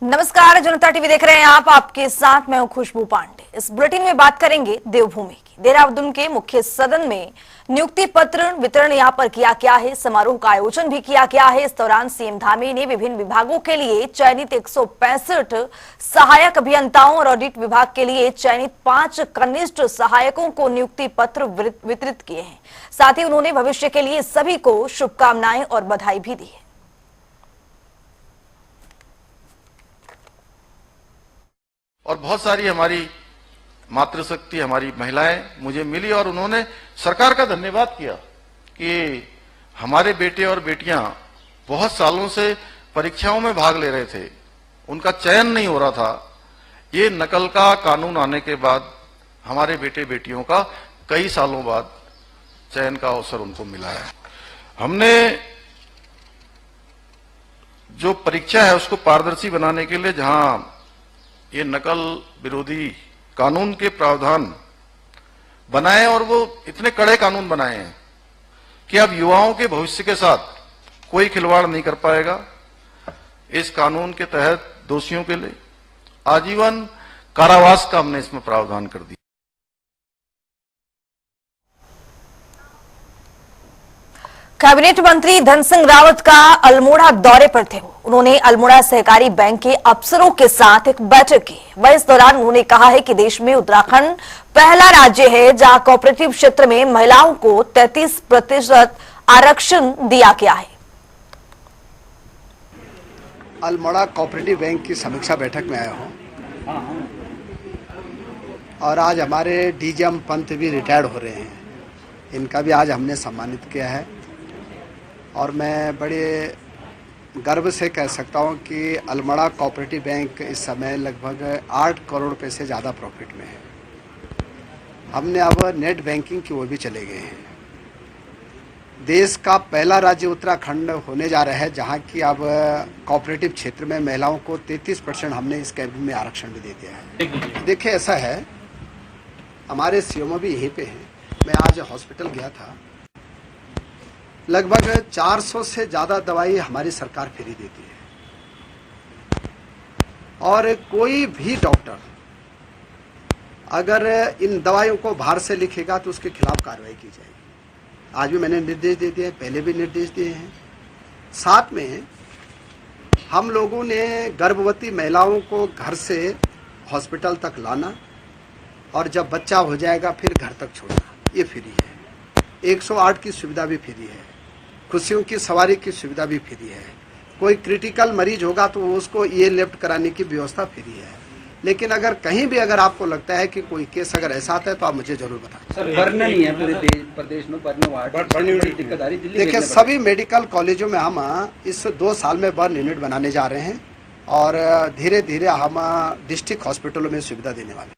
नमस्कार, जनता टीवी देख रहे हैं आप। आपके साथ मैं हूं खुशबू पांडे। इस बुलेटिन में बात करेंगे देवभूमि की। देहरादून के मुख्य सदन में नियुक्ति पत्र वितरण यहां पर किया गया है। समारोह का आयोजन भी किया गया है। इस दौरान सीएम धामी ने विभिन्न विभागों के लिए चयनित 165 सहायक अभियंताओं और ऑडिट विभाग के लिए चयनित 5 कनिष्ठ सहायकों को नियुक्ति पत्र वितरित किए हैं। साथ ही उन्होंने भविष्य के लिए सभी को शुभकामनाएं और बधाई भी दी है। और बहुत सारी हमारी मातृशक्ति, हमारी महिलाएं मुझे मिली और उन्होंने सरकार का धन्यवाद किया कि हमारे बेटे और बेटियां बहुत सालों से परीक्षाओं में भाग ले रहे थे, उनका चयन नहीं हो रहा था। ये नकल का कानून आने के बाद हमारे बेटे बेटियों का कई सालों बाद चयन का अवसर उनको मिला है। हमने जो परीक्षा है उसको पारदर्शी बनाने के लिए जहां ये नकल विरोधी कानून के प्रावधान बनाए और वो इतने कड़े कानून बनाए हैं कि अब युवाओं के भविष्य के साथ कोई खिलवाड़ नहीं कर पाएगा। इस कानून के तहत दोषियों के लिए आजीवन कारावास का हमने इसमें प्रावधान कर दिया। कैबिनेट मंत्री धन सिंह रावत का अल्मोड़ा दौरे पर थे। उन्होंने अल्मोड़ा सहकारी बैंक के अफसरों के साथ एक बैठक की। वह इस दौरान उन्होंने कहा है कि देश में उत्तराखंड पहला राज्य है जहां कोऑपरेटिव क्षेत्र में महिलाओं को 33% आरक्षण दिया गया है। अल्मोड़ा कोऑपरेटिव बैंक की समीक्षा बैठक में आया हूं और आज हमारे डीजीएम पंत भी रिटायर्ड हो रहे हैं, इनका भी आज हमने सम्मानित किया है। और मैं बड़े गर्व से कह सकता हूं कि अल्मोड़ा कोऑपरेटिव बैंक इस समय लगभग 8 करोड़ रुपए से ज़्यादा प्रॉफिट में है। हमने अब नेट बैंकिंग की ओर भी चले गए हैं। देश का पहला राज्य उत्तराखंड होने जा रहा है जहां की अब कोऑपरेटिव क्षेत्र में महिलाओं को 33% हमने इस कैबिनेट में आरक्षण भी दे दिया है। देखिए, ऐसा है, हमारे सीएमओ भी यहीं पे हैं। मैं आज हॉस्पिटल गया था, लगभग 400 से ज़्यादा दवाई हमारी सरकार फ्री देती है और कोई भी डॉक्टर अगर इन दवाइयों को बाहर से लिखेगा तो उसके खिलाफ कार्रवाई की जाएगी। आज भी मैंने निर्देश दे दिए, पहले भी निर्देश दिए हैं। साथ में हम लोगों ने गर्भवती महिलाओं को घर से हॉस्पिटल तक लाना और जब बच्चा हो जाएगा फिर घर तक छोड़ना, ये फ्री है। 108 की सुविधा भी फ्री है। खुशियों की सवारी की सुविधा भी फ्री है। कोई क्रिटिकल मरीज होगा तो उसको ये लिफ्ट कराने की व्यवस्था फ्री है। लेकिन अगर कहीं भी अगर आपको लगता है कि कोई केस अगर ऐसा आता है तो आप मुझे जरूर बताएं। सर, बर्न नहीं है पूरे प्रदेश में, दिक्कत आ रही है। देखिए, सभी मेडिकल कॉलेजों में हम इस 2 साल में बर्न यूनिट बनाने जा रहे हैं और धीरे धीरे हम डिस्ट्रिक्ट हॉस्पिटलों में सुविधा देने वाले हैं।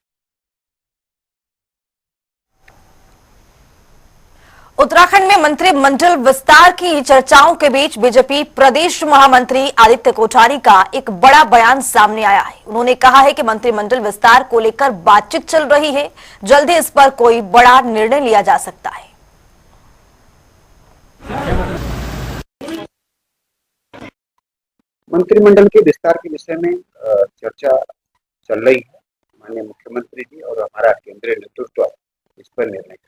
उत्तराखंड में मंत्रिमंडल विस्तार की चर्चाओं के बीच बीजेपी प्रदेश महामंत्री आदित्य कोठारी का एक बड़ा बयान सामने आया है। उन्होंने कहा है कि मंत्रिमंडल विस्तार को लेकर बातचीत चल रही है, जल्द ही इस पर कोई बड़ा निर्णय लिया जा सकता है। मंत्रिमंडल के विस्तार के विषय में चर्चा चल रही है। माननीय मुख्यमंत्री जी और हमारा केंद्रीय नेतृत्व इस पर निर्णय करेंगे।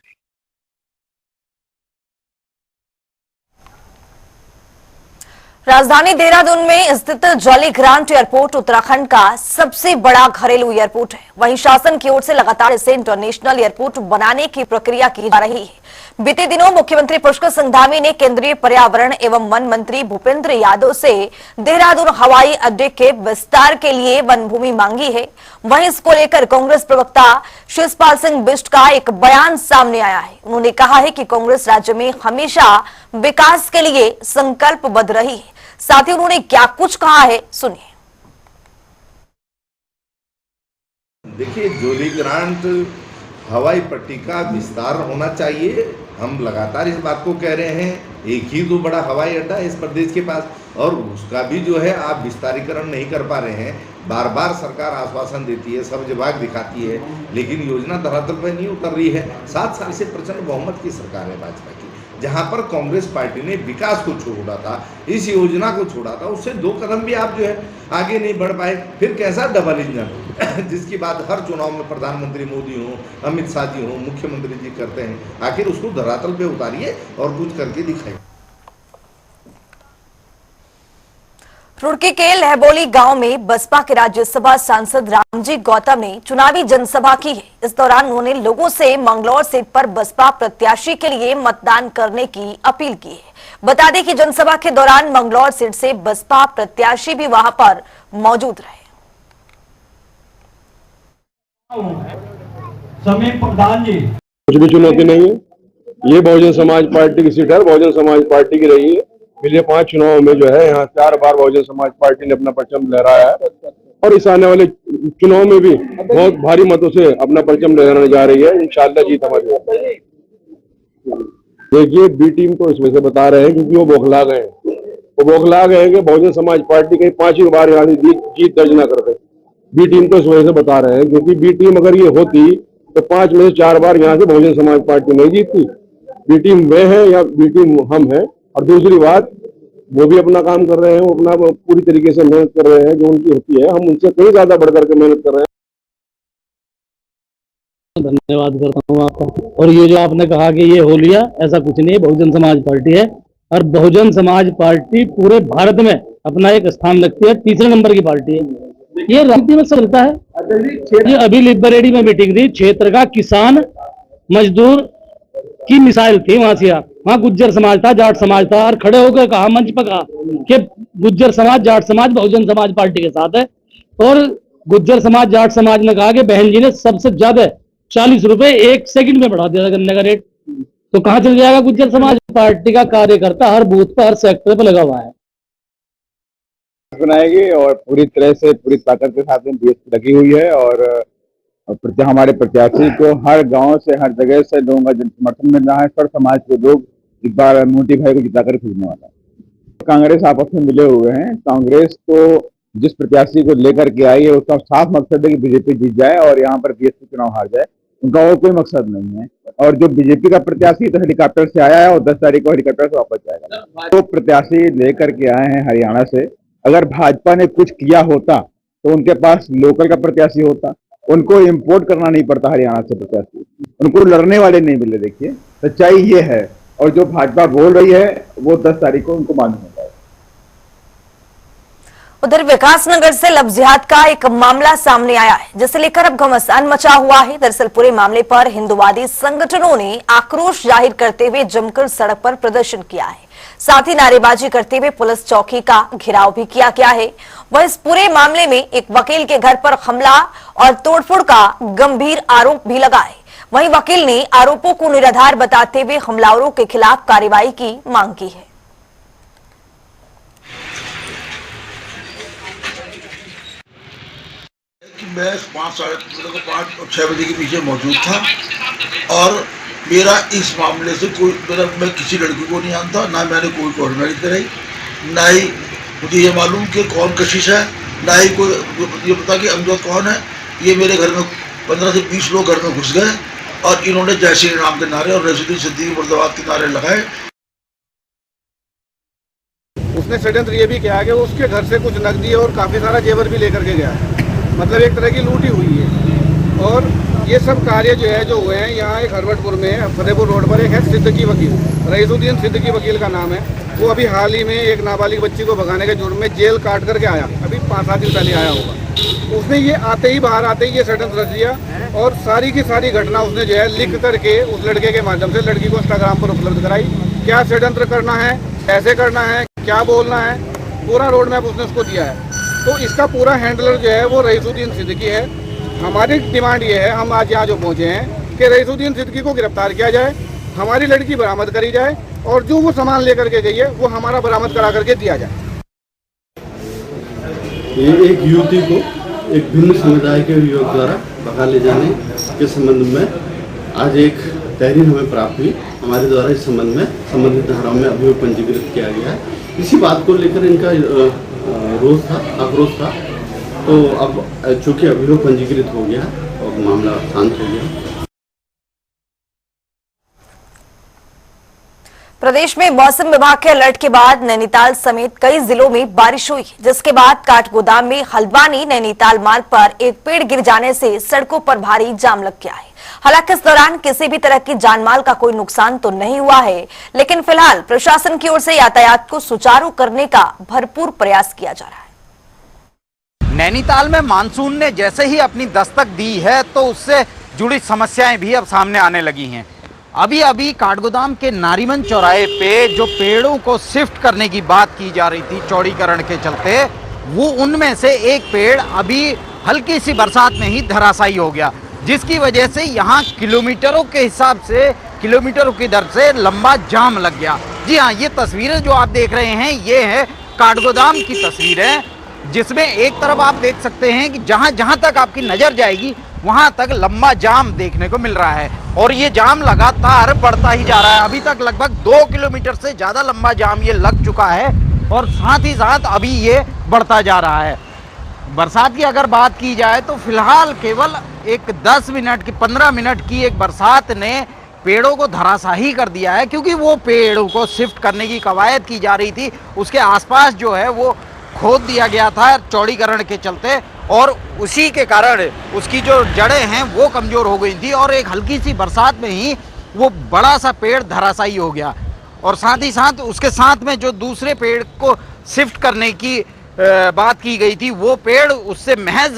राजधानी देहरादून में स्थित जॉली ग्रांट एयरपोर्ट उत्तराखंड का सबसे बड़ा घरेलू एयरपोर्ट है। वहीं शासन की ओर से लगातार इसे इंटरनेशनल एयरपोर्ट बनाने की प्रक्रिया की जा रही है। बीते दिनों मुख्यमंत्री पुष्कर सिंह धामी ने केंद्रीय पर्यावरण एवं वन मंत्री भूपेंद्र यादव से देहरादून हवाई अड्डे के विस्तार के लिए वन भूमि मांगी है। वहीं इसको लेकर कांग्रेस प्रवक्ता शिवपाल सिंह बिष्ट का एक बयान सामने आया है। उन्होंने कहा है कि कांग्रेस राज्य में हमेशा विकास के लिए संकल्पबद्ध रही है। साथ ही उन्होंने क्या कुछ कहा है, सुनिए। देखिए, जोली ग्रांट हवाई पट्टी का विस्तार होना चाहिए। हम लगातार इस बात को कह रहे हैं। एक ही तो बड़ा हवाई अड्डा है इस प्रदेश के पास और उसका भी जो है आप विस्तारीकरण नहीं कर पा रहे हैं। बार बार सरकार आश्वासन देती है, सब विभाग दिखाती है, लेकिन योजना धरातल पर नहीं उतर रही है। 7 साल से प्रचंड बहुमत की सरकार है भाजपा की। जहां पर कांग्रेस पार्टी ने विकास को छोड़ा था, इस योजना को छोड़ा था, उससे 2 कदम भी आप जो है आगे नहीं बढ़ पाए। फिर कैसा डबल इंजन जिसकी बात हर चुनाव में प्रधानमंत्री मोदी हो, अमित शाह जी हो, मुख्यमंत्री जी करते हैं, आखिर उसको धरातल पे उतारिए और कुछ करके दिखाइए। रुड़की के लहबोली गांव में बसपा के राज्यसभा सांसद रामजी गौतम ने चुनावी जनसभा की है। इस दौरान उन्होंने लोगों से मंगलौर सीट पर बसपा प्रत्याशी के लिए मतदान करने की अपील की है। बता दें कि जनसभा के दौरान मंगलौर सीट से बसपा प्रत्याशी भी वहां पर मौजूद रहे। समीप प्रधान जी, कुछ भी चुनौती नहीं है। ये बहुजन समाज पार्टी की सीट है, बहुजन समाज पार्टी की रही है। पिछले 5 चुनाव में जो है यहाँ 4 बार बहुजन समाज पार्टी ने अपना परचम लहराया है और इस आने वाले चुनाव में भी बहुत भारी मतों से अपना परचम लहराने जा रही है। इंशाअल्लाह जीत हमारी है। देखिए, बी टीम को इस वजह से बता रहे हैं क्योंकि वो बौखला गए हैं। वो बौखला गए हैं कि बहुजन समाज पार्टी कहीं 5 बार यहाँ से जीत दर्ज ना करते। बी टीम तो इस वजह से बता रहे हैं क्योंकि बी टीम अगर ये होती तो 5 में से 4 बार यहाँ से बहुजन समाज पार्टी नहीं जीतती। बी टीम वे है या बी टीम हम है। और दूसरी बात, वो भी अपना काम कर रहे हैं, वो अपना पूरी तरीके से मेहनत कर रहे हैं जो उनकी होती है। हम उनसे कहीं ज्यादा बढ़कर के मेहनत कर रहे हैं। धन्यवाद करता हूँ आपका। और ये जो आपने कहा कि ये हो लिया, ऐसा कुछ नहीं है। बहुजन समाज पार्टी है और बहुजन समाज पार्टी पूरे भारत में अपना एक स्थान रखती है, 3रे नंबर की पार्टी है। ये राजनीति में चलता है। ये अभी लिबरेडी में मीटिंग थी, क्षेत्र का किसान मजदूर की मिसाइल थी। वहां गुज्जर समाज था, जाट समाज था, और खड़े होकर कहा, मंच पर कहा कि गुज्जर समाज जाट समाज बहुजन समाज पार्टी के साथ है। और गुज्जर समाज जाट समाज ने कहा कि बहन जी ने सबसे ज्यादा 40 रुपए 1 सेकंड में बढ़ा दिया था गन्ने का रेट। तो कहां चल जाएगा गुज्जर समाज पार्टी का कार्यकर्ता? हर बूथ पर, हर सेक्टर पर लगा हुआ है। बनाएगी और पूरी तरह से पूरी ताकत के साथ में बीएसपी लगी हुई है और हमारे प्रत्याशी को हर गांव से, हर जगह से लोगों का समर्थन मिल रहा है। सर समाज के लोग इस बार मोदी भाई को जिताकर भेजने वाला है। कांग्रेस आपस में मिले हुए हैं। कांग्रेस तो जिस प्रत्याशी को लेकर के आई है उसका साफ मकसद है कि बीजेपी जीत जाए और यहाँ पर बीएसपी चुनाव हार जाए। उनका और कोई मकसद नहीं है। और जो बीजेपी का प्रत्याशी तो हेलीकॉप्टर से आया है और 10 तारीख को हेलीकॉप्टर से वापस जाएगा। तो प्रत्याशी लेकर के आए हैं हरियाणा से। अगर भाजपा ने कुछ किया होता तो उनके पास लोकल का प्रत्याशी होता। उनको इंपोर्ट करना नहीं पड़ता हरियाणा से प्रत्याशी, उनको लड़ने वाले नहीं मिले। देखिए, सच्चाई ये है और जो भाजपा बोल रही है वो 10 तारीख को उनको मालूम होगा। उधर विकासनगर से लव जिहाद का एक मामला सामने आया है, जिसे लेकर अब घमासान मचा हुआ है। दरअसल पूरे मामले पर हिंदुवादी संगठनों ने आक्रोश जाहिर करते हुए जमकर सड़क पर प्रदर्शन किया है। साथ ही नारेबाजी करते हुए पुलिस चौकी का घेराव भी किया गया है। वह इस पूरे मामले में एक वकील के घर पर हमला और तोड़फोड़ का गंभीर आरोप भी लगा है। वहीं वकील ने आरोपों को निराधार बताते हुए हमलावरों के खिलाफ कार्रवाई की मांग की है। मैं 5 और 6 बजे के पीछे मौजूद था और मेरा इस मामले से मैं किसी लड़की को नहीं जानता, ना मैंने कोई कोर्ट मैरिज कराई, ना ही मुझे ये मालूम कि कौन कशिश है, ना ही कोई ये पता कि अमजद कौन है। ये मेरे घर में 15 से 20 लोग घर में घुस गए और इन्होंने जय श्री राम के नारे और रसूल सिद्दीकी मुर्दाबाद के नारे लगाए। उसने षड्यंत्र ये भी किया कि उसके घर से कुछ नकदी और काफ़ी सारा जेवर भी लेकर के गया, मतलब एक तरह की लूटी हुई है। और ये सब कार्य जो हुए हैं यहाँ एक हरवटपुर में फतेहपुर रोड पर एक है सिद्दीकी वकील, रईसुद्दीन सिद्दीकी वकील का नाम है। वो अभी हाल ही में एक नाबालिग बच्ची को भगाने के जुर्म में जेल काट करके आया, अभी 5-7 दिन पहले आया होगा। उसने ये बाहर आते ही ये षड्यंत्र रच दिया और सारी की सारी घटना उसने लिख करके उस लड़के के माध्यम से लड़की को इंस्टाग्राम पर उपलब्ध कराई। क्या षड्यंत्र करना है, कैसे करना है, क्या बोलना है, पूरा रोड मैप उसने उसको दिया है। तो इसका पूरा हैंडलर वो रईसुद्दीन सिद्दीकी है। हमारी डिमांड ये है, हम आज यहाँ जो पहुँचे हैं कि रईसुद्दीन सिद्दीकी को गिरफ्तार किया जाए, हमारी लड़की बरामद करी जाए और जो वो सामान लेकर के गई है वो हमारा बरामद करा करके दिया जाए। एक युवती को एक भिन्न समुदाय के युवक द्वारा भगा ले जाने के संबंध में आज एक तहरीर हमें प्राप्त हुई। हमारे द्वारा इस संबंध में संबंधित धाराओं में अभियोग पंजीकृत किया गया है। इसी बात को लेकर इनका रोष था, आक्रोश था। तो अब चूंकि अभियोग पंजीकृत हो गया और मामला शांत हो गया। प्रदेश में मौसम विभाग के अलर्ट के बाद नैनीताल समेत कई जिलों में बारिश हुई, जिसके बाद काठगोदाम में हल्द्वानी नैनीताल मार्ग पर एक पेड़ गिर जाने से सड़कों पर भारी जाम लग गया है। हालांकि इस दौरान किसी भी तरह की जानमाल का कोई नुकसान तो नहीं हुआ है, लेकिन फिलहाल प्रशासन की ओर से यातायात को सुचारू करने का भरपूर प्रयास किया जा रहा है। नैनीताल में मानसून ने जैसे ही अपनी दस्तक दी है तो उससे जुड़ी समस्याएं भी अब सामने आने लगी हैं। अभी काठगोदाम के नारीमन चौराहे पे जो पेड़ों को शिफ्ट करने की बात की जा रही थी चौड़ीकरण के चलते, वो उनमें से एक पेड़ अभी हल्की सी बरसात में ही धराशायी हो गया, जिसकी वजह से यहाँ किलोमीटरों के हिसाब से, किलोमीटरों की दर से लंबा जाम लग गया। जी हाँ, ये तस्वीरें जो आप देख रहे हैं ये है काठगोदाम की तस्वीरें, जिसमें एक तरफ आप देख सकते हैं कि जहाँ तक आपकी नजर जाएगी वहां तक लंबा जाम देखने को मिल रहा है और ये जाम लगातार बढ़ता ही जा रहा है। अभी तक लगभग 2 किलोमीटर से ज्यादा लंबा जाम ये लग चुका है और साथ ही साथ अभी ये बढ़ता जा रहा है। बरसात की अगर बात की जाए तो फिलहाल केवल एक 10 मिनट की 15 मिनट की एक बरसात ने पेड़ों को धराशायी कर दिया है, क्योंकि वो पेड़ों को शिफ्ट करने की कवायद की जा रही थी, उसके आसपास जो है वो खोद दिया गया था चौड़ीकरण के चलते और उसी के कारण उसकी जो जड़ें हैं वो कमजोर हो गई थी और एक हल्की सी बरसात में ही वो बड़ा सा पेड़ धराशायी हो गया। और साथ ही साथ उसके साथ में जो दूसरे पेड़ को शिफ्ट करने की बात की गई थी, वो पेड़ उससे महज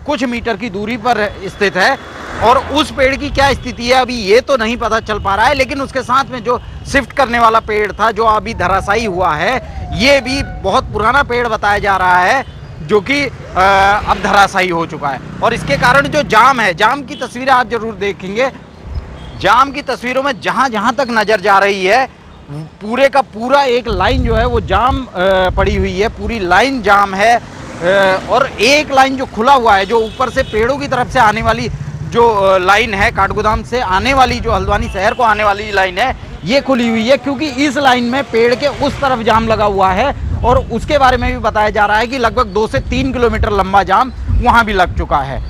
कुछ मीटर की दूरी पर स्थित है और उस पेड़ की क्या स्थिति है अभी ये तो नहीं पता चल पा रहा है, लेकिन उसके साथ में जो शिफ्ट करने वाला पेड़ था जो अभी धराशायी हुआ है, ये भी बहुत पुराना पेड़ बताया जा रहा है जो कि अब धराशायी हो चुका है। और इसके कारण जो जाम है, जाम की तस्वीरें आप जरूर देखेंगे। जाम की तस्वीरों में जहां तक नजर जा रही है पूरे का पूरा एक लाइन जो है वो जाम पड़ी हुई है, पूरी लाइन जाम है और एक लाइन जो खुला हुआ है, जो ऊपर से पेड़ों की तरफ से आने वाली जो लाइन है, काठगोदाम से आने वाली जो हल्द्वानी शहर को आने वाली लाइन है, ये खुली हुई है क्योंकि इस लाइन में पेड़ के उस तरफ जाम लगा हुआ है और उसके बारे में भी बताया जा रहा है कि लगभग 2 से 3 किलोमीटर लंबा जाम वहां भी लग चुका है।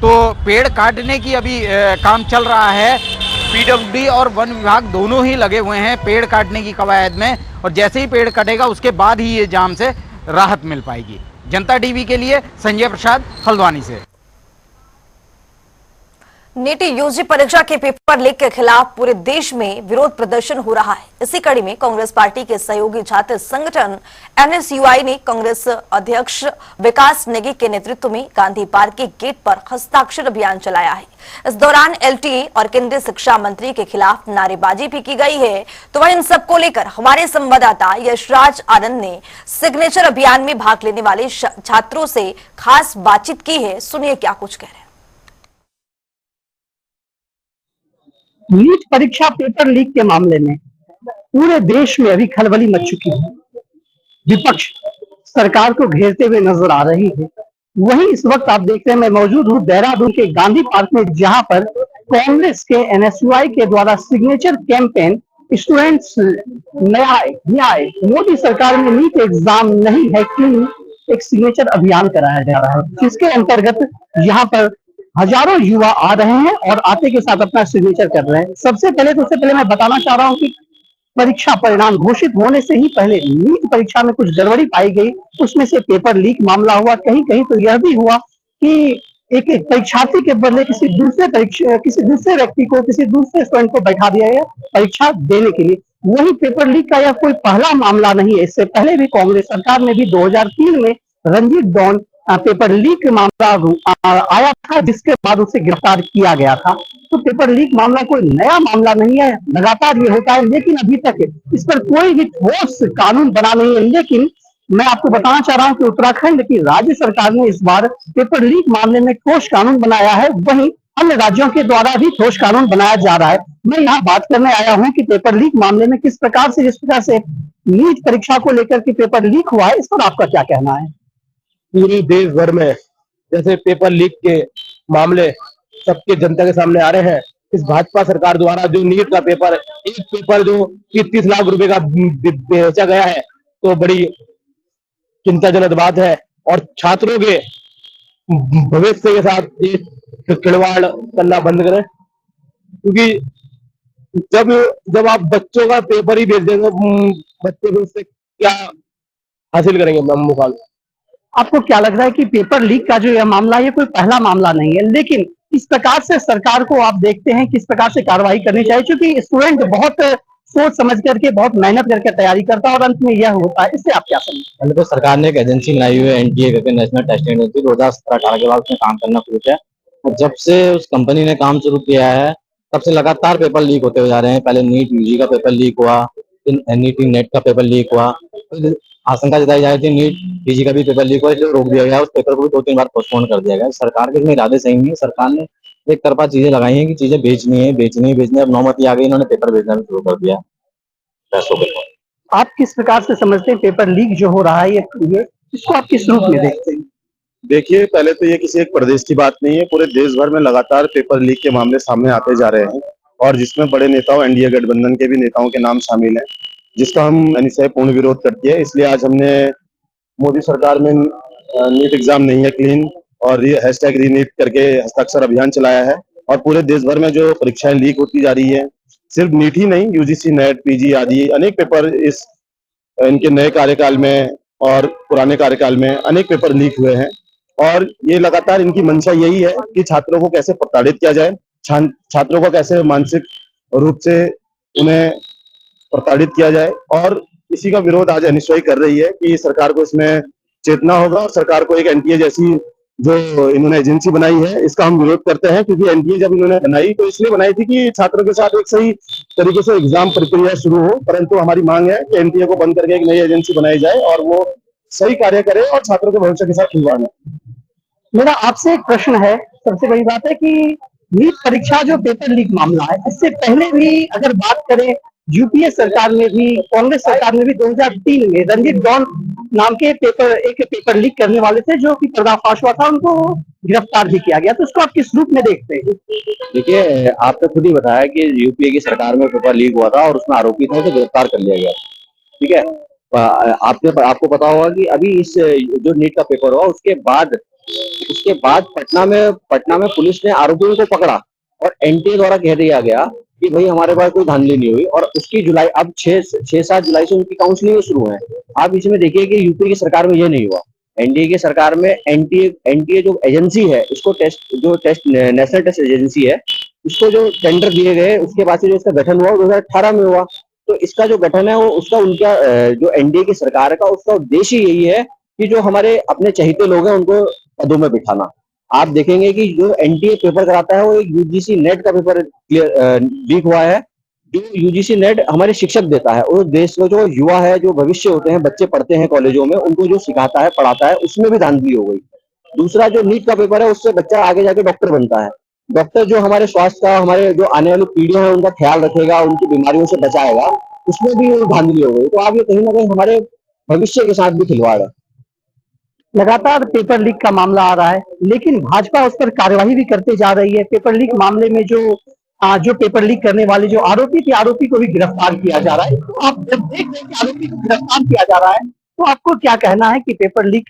तो पेड़ काटने की अभी काम चल रहा है। पीडब्ल्यूडी और वन विभाग दोनों ही लगे हुए हैं पेड़ काटने की कवायद में और जैसे ही पेड़ कटेगा उसके बाद ही ये जाम से राहत मिल पाएगी। जनता टीवी के लिए संजय प्रसाद, हल्द्वानी से। नीट यूजी परीक्षा के पेपर लीक के खिलाफ पूरे देश में विरोध प्रदर्शन हो रहा है। इसी कड़ी में कांग्रेस पार्टी के सहयोगी छात्र संगठन एनएसयूआई ने कांग्रेस अध्यक्ष विकास नेगी के नेतृत्व में गांधी पार्क के गेट पर हस्ताक्षर अभियान चलाया है। इस दौरान एलटीए और केंद्रीय शिक्षा मंत्री के खिलाफ नारेबाजी भी की गई है। तो वह इन सबको लेकर हमारे संवाददाता यशराज आनंद ने सिग्नेचर अभियान में भाग लेने वाले छात्रों से खास बातचीत की है। सुनिए क्या कुछ कह रहे हैं। नीट परीक्षा पेपर लीक के मामले में पूरे देश में अभी खलबली मच चुकी है। विपक्ष सरकार को घेरते हुए नजर आ रही है। वहीं इस वक्त आप देख रहे हैं, मैं मौजूद हूँ देहरादून के गांधी पार्क में, जहां पर कांग्रेस के एनएसयूआई के द्वारा सिग्नेचर कैंपेन स्टूडेंट्स न्याय मोदी सरकार में नीट एग्जाम नहीं है क्यों एक सिग्नेचर अभियान कराया जा रहा है, जिसके अंतर्गत यहाँ पर हजारों युवा आ रहे हैं और आते के साथ अपना सिग्नेचर कर रहे हैं। सबसे पहले मैं बताना चाह रहा हूं कि परीक्षा परिणाम घोषित होने से ही पहले नीट परीक्षा में कुछ गड़बड़ी पाई गई, उसमें से पेपर लीक मामला हुआ। कहीं कहीं तो यह भी हुआ कि एक परीक्षार्थी के बदले किसी दूसरे व्यक्ति को, किसी दूसरे स्टूडेंट को बैठा दिया गया परीक्षा देने के लिए। वही पेपर लीक का यह कोई पहला मामला नहीं है। इससे पहले भी कांग्रेस सरकार ने भी 2003 में रंजीत डॉन पेपर लीक मामला आया था, जिसके बाद उसे गिरफ्तार किया गया था। तो पेपर लीक मामला कोई नया मामला नहीं है, लगातार ये होता है, लेकिन अभी तक इस पर कोई भी ठोस कानून बना नहीं है। लेकिन मैं आपको बताना चाह रहा हूं कि उत्तराखंड की राज्य सरकार ने इस बार पेपर लीक मामले में ठोस कानून बनाया है, वहीं अन्य राज्यों के द्वारा भी ठोस कानून बनाया जा रहा है। मैं यहाँ बात करने आया हूँ कि पेपर लीक मामले में जिस प्रकार से नीट परीक्षा को लेकर के पेपर लीक हुआ है, इस पर आपका क्या कहना है? पूरे देश भर में जैसे पेपर लीक के मामले सबके जनता के सामने आ रहे हैं, इस भाजपा सरकार द्वारा जो नीट का पेपर, एक पेपर जो 30 लाख रुपए का बेचा गया है, तो बड़ी चिंताजनक बात है। और छात्रों के भविष्य के साथ खिलवाड़ करना बंद करें, क्योंकि जब जब आप बच्चों का पेपर ही भेज देंगे, बच्चे भी उससे क्या हासिल करेंगे मुकाल। आपको क्या लग रहा है कि पेपर लीक का जो यह मामला है, ये कोई पहला मामला नहीं है, लेकिन किस प्रकार से सरकार को आप देखते हैं, किस प्रकार से कार्रवाई करनी चाहिए? क्योंकि स्टूडेंट बहुत सोच समझ करके, बहुत मेहनत करके तैयारी करता है और अंत में यह होता है, इससे आप क्या समझते पहले तो सरकार ने एक एजेंसी बनाई हुई है एनटीए करके, नेशनल टेस्टिंग एजेंसी। 2017-18 के बाद उसने काम करना शुरू किया और जब से उस कंपनी ने काम शुरू किया है तब से लगातार पेपर लीक होते हुए जा रहे हैं। पहले नीट यूजी का पेपर लीक हुआ, फिर एनईटी नेट का पेपर लीक हुआ, फिर आशंका जताई जा रही थी नीट पीजी का भी पेपर लीक हुआ, इसलिए रोक दिया गया। उस पेपर को भी 2-3 बार पोस्टपोन कर दिया गया। सरकार के इसमें इरादे सही नहीं है। सरकार ने एक तरफा चीजें लगाई हैं कि चीजें बेचनी है, बेचनी है, बेचनी है। अब नौबत आ गई, इन्होंने पेपर बेचना भी शुरू कर दिया पैसों के। आप किस प्रकार से समझते हैं पेपर लीक जो हो रहा है, ये इसको आप किस रूप में देखते हैं? देखिए, पहले तो ये किसी एक प्रदेश की बात नहीं है, पूरे देश भर में लगातार पेपर लीक के मामले सामने आते जा रहे हैं और जिसमें बड़े नेताओं, एनडीए गठबंधन के भी नेताओं के नाम शामिल हैं, जिसका हम अनिशय पूर्ण विरोध करते हैं। इसलिए आज हमने मोदी सरकार में नीट एग्जाम नहीं है क्लीन और हैशटैग रीनीट करके हस्ताक्षर अभियान चलाया है और पूरे देश भर में जो परीक्षाएं लीक होती जा रही है, सिर्फ नीट ही नहीं, यूजीसी नेट, पीजी आदि अनेक पेपर इस इनके नए कार्यकाल में और पुराने कार्यकाल में अनेक पेपर लीक हुए हैं और ये लगातार इनकी मंशा यही है कि छात्रों को कैसे प्रताड़ित किया जाए, छात्रों को कैसे मानसिक रूप से उन्हें प्रताड़ित किया जाए और इसी का विरोध आज अनिश्चय कर रही है कि सरकार को इसमें चेतना होगा और सरकार को एक एनटीए जैसी जो इन्होंने एजेंसी बनाई है इसका हम विरोध करते हैं। क्योंकि एनटीए जब इन्होंने बनाई तो इसलिए बनाई थी कि छात्रों के साथ एक सही तरीके से एग्जाम प्रक्रिया शुरू हो, परंतु हमारी मांग है कि एनटीए को बंद करके एक नई एजेंसी बनाई जाए और वो सही कार्य करे और छात्रों के भविष्य के साथ खिलवाड़ न। मेरा आपसे एक प्रश्न है, सबसे बड़ी बात है कि नीट परीक्षा जो पेपर लीक मामला है, इससे पहले भी अगर बात करें, यूपीए सरकार में भी, कांग्रेस सरकार में भी 2003 में रंजीत डॉन नाम के एक पेपर लीक करने वाले थे जो कि पर्दाफाश हुआ था, उनको गिरफ्तार भी किया गया। तो उसको आप किस रूप में देखते हैं? देखिए, आपने खुद ही बताया कि यूपीए की सरकार में पेपर लीक हुआ था और उसमें आरोपी थे तो गिरफ्तार कर लिया गया। ठीक है, आपको पता होगा कि अभी इस जो नीट का पेपर हुआ उसके बाद पटना में पुलिस ने आरोपियों को पकड़ा और एनटीए द्वारा कह दिया गया कि भाई हमारे पास कोई धांधली नहीं हुई और उसकी जुलाई अब 6-7 जुलाई से उनकी काउंसलिंग शुरू है। आप इसमें देखिए कि यूपी की सरकार में ये नहीं हुआ। एनडीए की सरकार में एनटीए जो एजेंसी है, इसको नेशनल टेस्ट एजेंसी है, इसको जो टेंडर दिए गए उसके बाद से जो इसका गठन हुआ 2018 में हुआ। तो इसका जो गठन है वो उनका जो एनडीए की सरकार का उसका उद्देश्य यही है कि जो हमारे अपने चहेते लोग हैं उनको पदों में बिठाना। आप देखेंगे कि जो एनटीए पेपर कराता है वो एक यूजीसी नेट का पेपर लीक हुआ है। जो यूजीसी नेट हमारे शिक्षक देता है और देश में जो युवा है, जो भविष्य होते हैं, बच्चे पढ़ते हैं कॉलेजों में, उनको जो सिखाता है, पढ़ाता है, उसमें भी धांधली हो गई। दूसरा जो नीट का पेपर है उससे बच्चा आगे जाके डॉक्टर बनता है। डॉक्टर जो हमारे स्वास्थ्य का, हमारे जो आने वाली पीढ़ियां हैं उनका ख्याल रखेगा, उनकी बीमारियों से बचाएगा, उसमें भी धांधली हो गई। तो आप ये कहीं ना कहीं हमारे भविष्य के साथ भी खिलवाड़ है। लगातार पेपर लीक का मामला आ रहा है, लेकिन भाजपा उस पर कार्यवाही भी करते जा रही है। पेपर लीक मामले में जो पेपर लीक करने वाले जो आरोपी को भी गिरफ्तार किया जा रहा है। तो आप जब देख रहे हैं कि आरोपी को गिरफ्तार किया जा रहा है तो आपको क्या कहना है कि पेपर लीक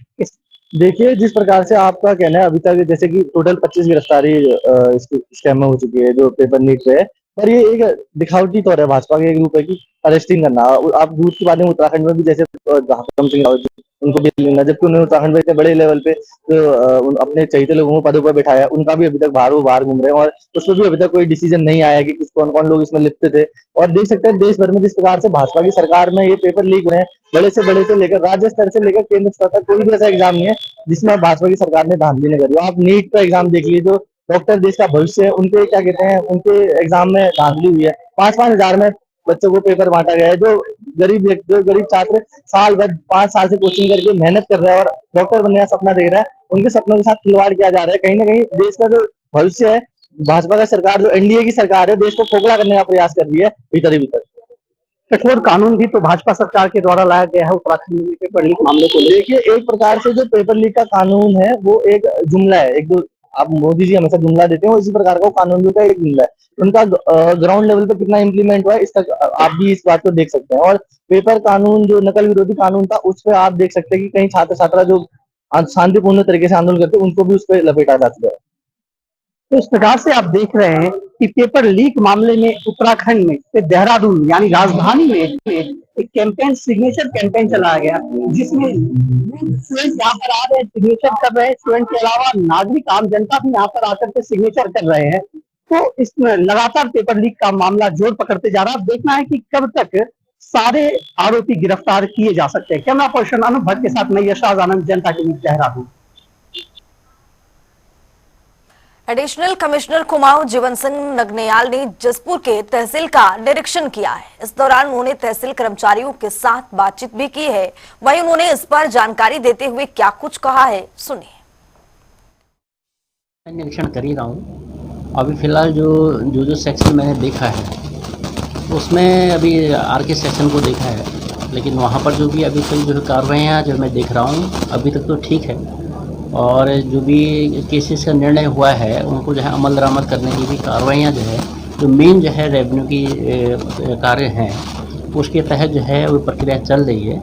देखिए, जिस प्रकार से आपका कहना है, अभी तक जैसे कि टोटल 25 गिरफ्तारी स्कैम में हो चुकी है जो पेपर लीक पे है, पर ये एक दिखावटी तौर है भाजपा के एक रूप है कि अरेस्टिंग करना। आप दूर की बात है, उत्तराखंड में भी जैसे हाकम सिंह रावत उनको भी लेना, जबकि उन्होंने उत्तराखंड में इतने बड़े लेवल पे अपने चहेते लोगों को पदों पर बिठाया, उनका भी अभी तक बाहर घूम रहे हैं और उसमें भी अभी तक कोई डिसीजन नहीं आया कि कौन कौन लोग इसमें लिप्त थे। और देख सकते हैं देश भर में जिस प्रकार से भाजपा की सरकार में ये पेपर लीक हुए हैं, बड़े से लेकर राज्य स्तर से लेकर केंद्र स्तर तक कोई भी ऐसा एग्जाम नहीं है जिसमें भाजपा की सरकार ने धांधली नहीं करी। आप नीट का एग्जाम देख लीजिए, जो डॉक्टर देश का भविष्य है, उनके क्या कहते हैं, उनके एग्जाम में धांधली हुई है। 5-5 हजार में बच्चों को पेपर बांटा गया है। जो गरीब छात्र साल भर 5 साल से कोचिंग करके मेहनत कर रहा है और डॉक्टर बनने का सपना देख रहा है, उनके सपनों के साथ खिलवाड़ किया जा रहा है। कहीं ना कहीं देश का जो भविष्य है, भाजपा का सरकार, जो एनडीए की सरकार है, देश को खोखला करने का प्रयास कर रही है भीतर ही भीतर। कठोर कानून भी तो भाजपा सरकार के द्वारा लाया गया है उत्तराखंड में पेपर लीक मामले को। देखिए, एक प्रकार से जो पेपर लीक का कानून है वो एक जुमला है, एक दो आप मोदी जी हमेशा जुमला देते हैं, इसी प्रकार का कानून का एक जुमला है। उनका ग्राउंड लेवल पे कितना इम्प्लीमेंट हुआ है इस तक आप भी इस बात को देख सकते हैं। और पेपर कानून जो नकल विरोधी कानून था उस पर आप देख सकते हैं कि कहीं छात्र छात्रा जो शांतिपूर्ण तरीके से आंदोलन करते उनको भी उस पर लपेटा जा चुका है। तो इस प्रकार से आप देख रहे हैं कि पेपर लीक मामले में उत्तराखंड में देहरादून यानी राजधानी में एक कैंपेन, सिग्नेचर कैंपेन चलाया गया, जिसमें स्टूडेंट यहाँ पर आ रहे हैं, सिग्नेचर कर रहे हैं। स्टूडेंट के अलावा नागरिक आम जनता भी यहाँ पर आकर के सिग्नेचर कर रहे हैं। तो इसमें लगातार पेपर लीक का मामला जोर पकड़ते जा रहा है। देखना है कि कब तक सारे आरोपी गिरफ्तार किए जा सकते हैं। कैमरा पर्सन अनुभव भट्ट के साथ मैं यशराज आनंद, जनता के बीच देहरादून। एडिशनल कमिश्नर कुमाऊं जीवन सिंह नगनियाल ने जसपुर के तहसील का निरीक्षण किया है। इस दौरान उन्होंने तहसील कर्मचारियों के साथ बातचीत भी की है। वहीं उन्होंने इस पर जानकारी देते हुए क्या कुछ कहा है, सुनिए। निरीक्षण कर ही रहा हूँ। अभी फिलहाल जो सेक्शन मैंने देखा है उसमें अभी आरके सेक्शन को देखा है, लेकिन वहाँ पर जो भी अभी तक जो कार्रवाइयाँ जो मैं देख रहा हूँ अभी तक तो ठीक है। और जो भी केसेस का निर्णय हुआ है उनको जो है अमल दरामद करने की भी कार्रवाइयाँ जो है, जो मेन जो है रेवेन्यू की कार्य हैं उसके तहत जो है वो प्रक्रिया चल रही है।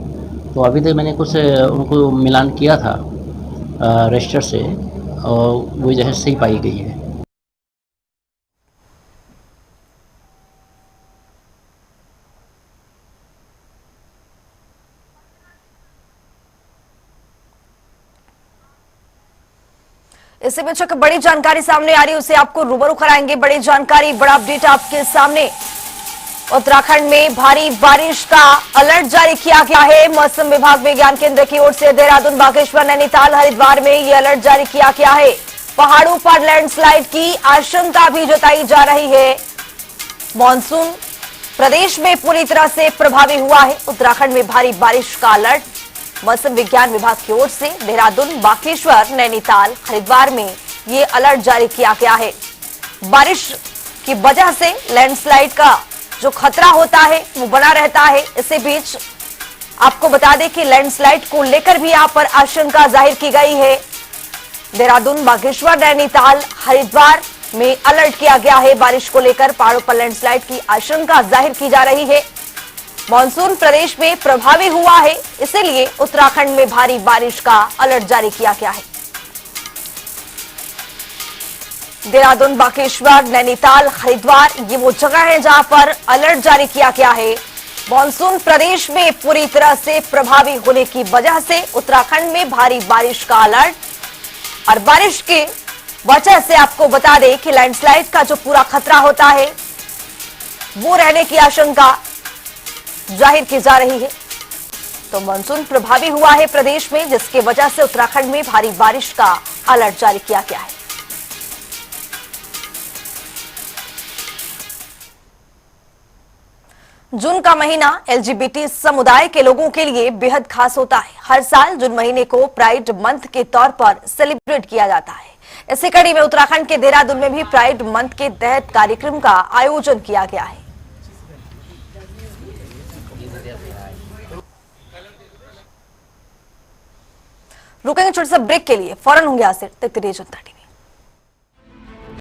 तो अभी तक मैंने कुछ उनको मिलान किया था रजिस्टर से और वो जो है सही पाई गई है। इससे बीच एक बड़ी जानकारी सामने आ रही है, उसे आपको रूबरू कराएंगे। बड़ी जानकारी, बड़ा अपडेट आपके सामने। उत्तराखंड में भारी बारिश का अलर्ट जारी किया गया है। मौसम विभाग विज्ञान केंद्र की ओर से देहरादून, बागेश्वर, नैनीताल, हरिद्वार में ये अलर्ट जारी किया गया है। पहाड़ों पर लैंडस्लाइड की आशंका भी जताई जा रही है। मानसून प्रदेश में पूरी तरह से प्रभावी हुआ है। उत्तराखंड में भारी बारिश का अलर्ट मौसम विज्ञान विभाग की ओर से देहरादून, बागेश्वर, नैनीताल, हरिद्वार में ये अलर्ट जारी किया गया है। बारिश की वजह से लैंडस्लाइड का जो खतरा होता है वो बना रहता है। इसी बीच आपको बता दें कि लैंडस्लाइड को लेकर भी यहां पर आशंका जाहिर की गई है। देहरादून, बागेश्वर, नैनीताल, हरिद्वार में अलर्ट किया गया है। बारिश को लेकर पहाड़ों पर लैंडस्लाइड की आशंका जाहिर की जा रही है। मानसून प्रदेश में प्रभावी हुआ है, इसीलिए उत्तराखंड में भारी बारिश का अलर्ट जारी किया गया है। देहरादून, बागेश्वर, नैनीताल, हरिद्वार ये वो जगह है जहां पर अलर्ट जारी किया गया है। मानसून प्रदेश में पूरी तरह से प्रभावी होने की वजह से उत्तराखंड में भारी बारिश का अलर्ट। और बारिश के वजह से आपको बता दें कि लैंडस्लाइड का जो पूरा खतरा होता है वो रहने की आशंका जाहिर की जा रही है। तो मानसून प्रभावी हुआ है प्रदेश में, जिसकी वजह से उत्तराखंड में भारी बारिश का अलर्ट जारी किया गया है। जून का महीना एलजीबीटी समुदाय के लोगों के लिए बेहद खास होता है। हर साल जून महीने को प्राइड मंथ के तौर पर सेलिब्रेट किया जाता है। इसी कड़ी में उत्तराखंड के देहरादून में भी प्राइड मंथ के तहत कार्यक्रम का आयोजन किया गया है। रुकेंगे छोटे से ब्रेक के लिए, फौरन होंगे हाजिर। तक जनता।